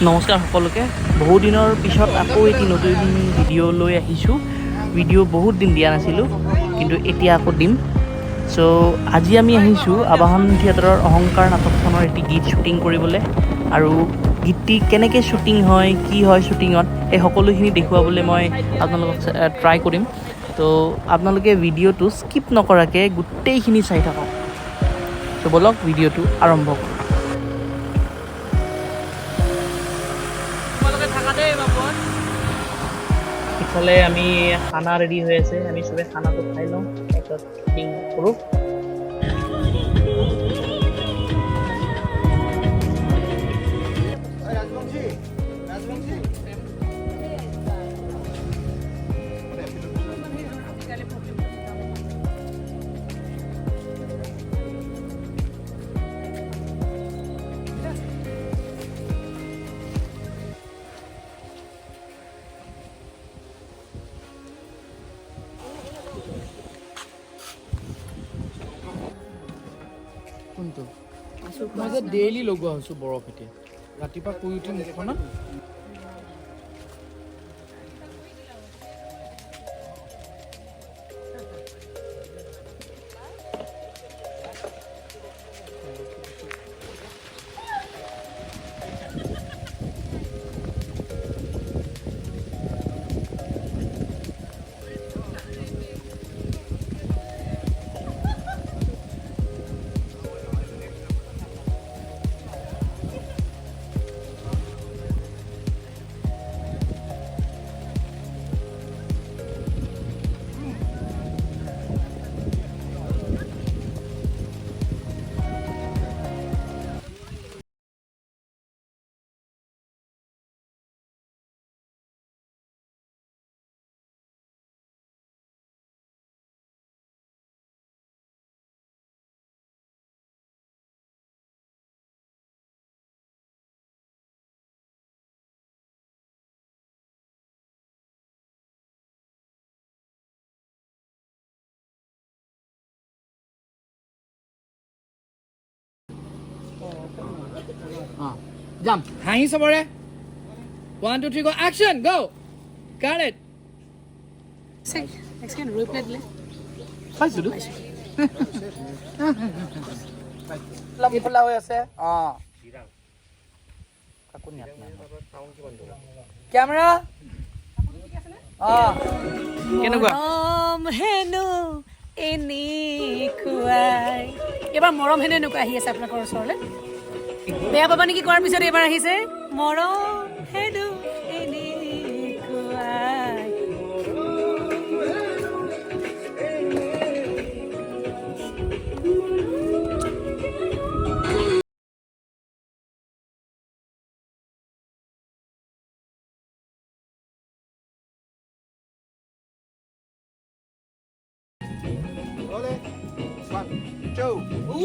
নমস্কাৰ সকলোকে বহু দিনৰ পিছত আকৌ এটি নতুন ভিডিঅ' লৈ আহিছোঁ। ভিডিঅ' বহুত দিন দিয়া নাছিলোঁ, কিন্তু এতিয়া আকৌ দিম। চ' আজি আমি আহিছোঁ আবাহন থিয়েটাৰৰ অহংকাৰ নাটকখনৰ এটি গীত শ্বুটিং কৰিবলৈ, আৰু গীতটি কেনেকৈ শ্বুটিং হয়, কি হয় শ্বুটিঙত, সেই সকলোখিনি দেখুৱাবলৈ মই আপোনালোকক ট্ৰাই কৰিম। তো আপোনালোকে ভিডিঅ'টো স্কিপ নকৰাকৈ গোটেইখিনি চাই থাকক। চ' ব'লক ভিডিঅ'টো আৰম্ভ কৰোঁ। ইফালে আমি খানা ৰেডি হৈ আছে, আমি চবে খানাটো খাই লওঁ, তাৰপিছত শ্বুটিং কৰোঁ। কোনটো মই যে ডেইলি লগোৱা হৈছোঁ বৰফ এতিয়া ৰাতিপুৱা শুই উঠি মুখখনত যাম হাঁহি চবৰে 1 2 3 go action go got it Next replay dile. পাইছো তো লম্বি ফুলা হৈ আছে কাকো নিয়াত নাই কেমেৰা কেনেকুৱা হেনো এনেকুৱাই এবাৰ মৰম হেনো এনেকুৱা আহি আছে আপোনালোকৰ ওচৰলৈ বেয়া পাবা নেকি কোৱাৰ পিছত এবাৰ আহিছে মৰম হেনো এনেকুৱাই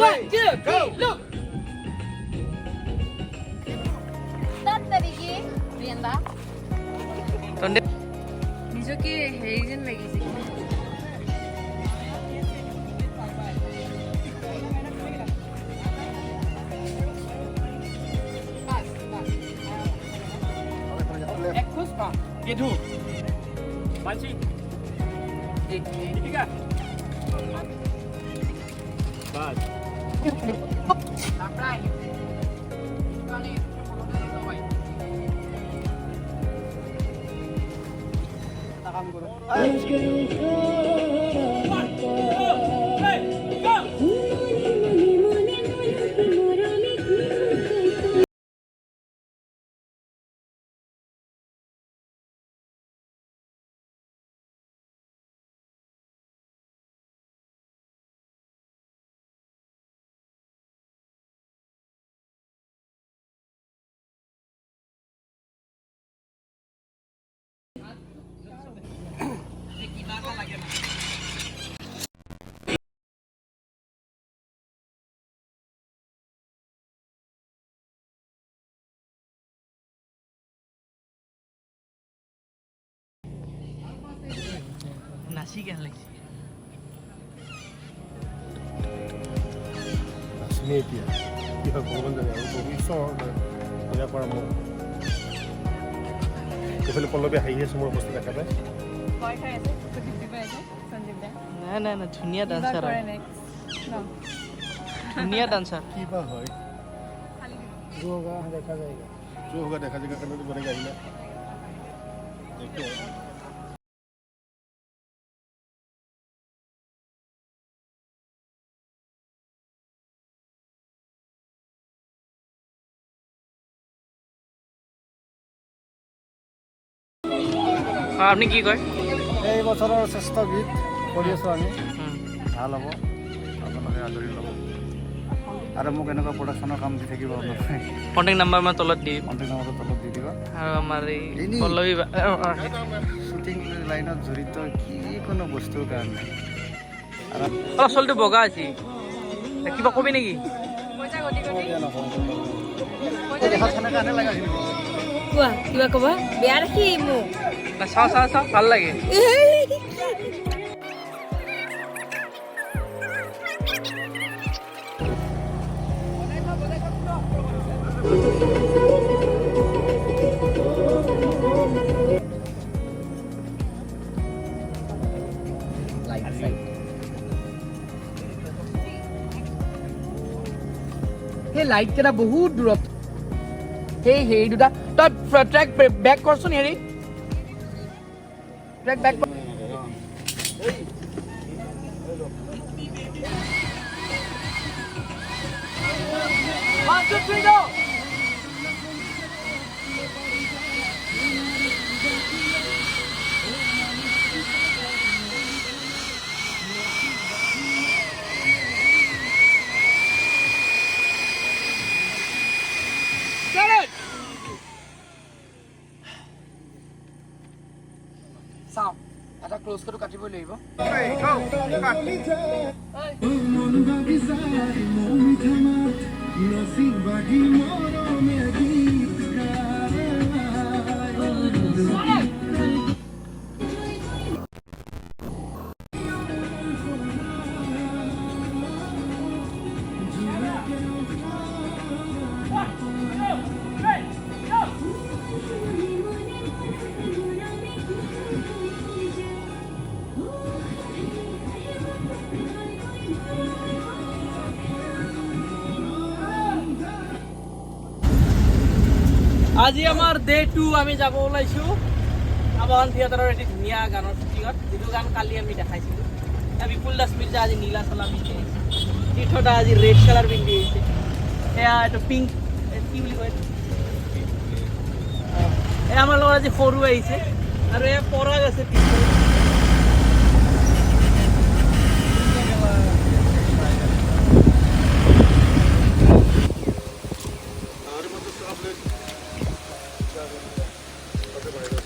One, two, go, look. নিজকে হেৰি যেন লাগিছে Gitu. Panci. Tiga. Bas. Apply. নাচি কেন লাগিছে এতিয়া কি হয় ভগৱান জানে আৰু ভৱিষ্যতৰ পৰা মোৰ এইফালে পল্লৱী হাঁহি আছে মোৰ অৱস্থা দেখা পায় নাই নাই নাই ধুনীয়া ডান্সাৰ হয় ধুনীয়া ডান্সাৰ কি বা হয় যোগা দেখা যায় কাৰণে বেলেগ আহিলে আপুনি কি কয় এই বছৰৰ শ্ৰেষ্ঠ গীত কৰি আছোঁ আমি ভাল হ'ব আপোনালোকে আদৰি ল'ব আৰু মোক এনেকুৱা প্ৰডাকশ্যনৰ কাম দি থাকিব কণ্টেক্ট নাম্বাৰ মই তলত দিম কণ্টেক্ট নম্বৰটো তলত দি দিব আৰু আমাৰ এই পল্লৱী শ্বুটিং লাইনত জড়িত যিকোনো বস্তুৰ কাৰণে অলপ চলটো বগা আছে কিবা কবি নেকি কোৱা কিবা ক'বা বেয়া দেখি মোক চাওঁ চাওঁ চাওঁ ভাল লাগে সেই লাইট কেইটা বহুত দূৰত সেই হেৰি দুটা তই ট্ৰেক বেক কৰচোন হেৰি ট্ৰেক বেক চাওঁ এটা ক্ল'জ কৰিটো কাটিবই লাগিব আজি আমাৰ ডে 2 আমি যাব ওলাইছোঁ আবাহন থিয়েটাৰৰ এটি ধুনীয়া গানৰ শ্বুটিঙত যিটো গান কালি আমি দেখাইছিলোঁ বিপুল দাস মিৰ্জা আজি নীলা চলা পিন্ধি আহিছে তীৰ্থদা আজি ৰেড কালাৰ পিন্ধি আহিছে এয়া এইটো পিংক কি বুলি কয় এয়া আমাৰ লগত আজি সৰু আহিছে আৰু এয়া পৰাগ আছে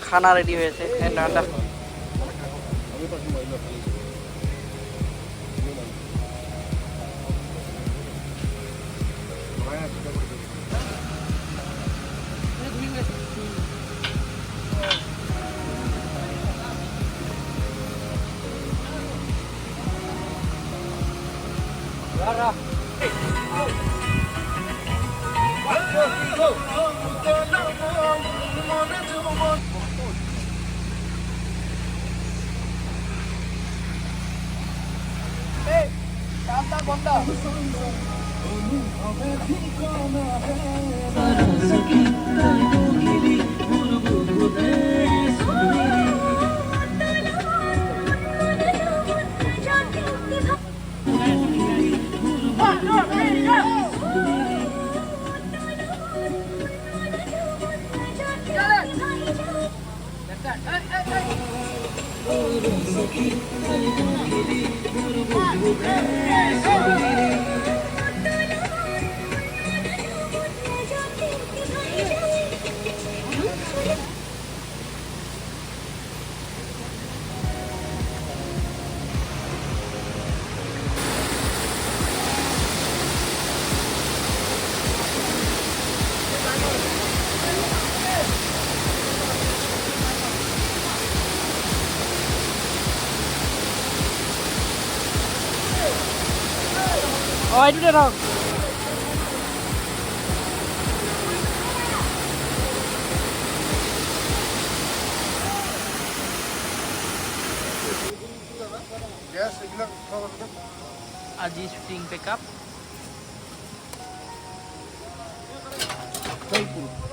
খানা রেডি হয়েছে ঠান্ডা Oh, I do that wrong. Gas এইবিলাক আজি শ্বুটিং পেকআপ Very cool.